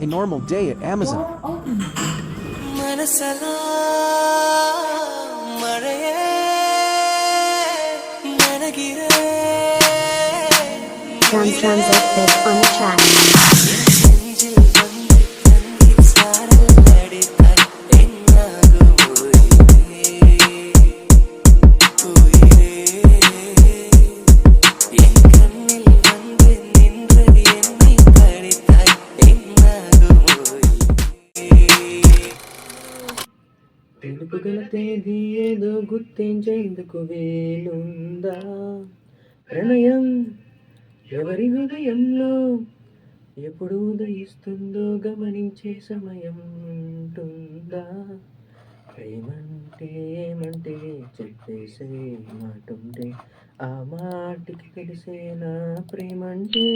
A normal day at Amazon. Transit on the track. తెలుపుగల తేదీ ఏదో గుర్తించేందుకు వేలుందా? ప్రణయం ఎవరి హృదయంలో ఎప్పుడు ఉదయిస్తుందో గమనించే సమయం ఉంటుందా? ప్రేమంటే ఏమంటే చెప్పేసే మాటుంటే ఆ మాటికి తెలిసేనా ప్రేమంటే.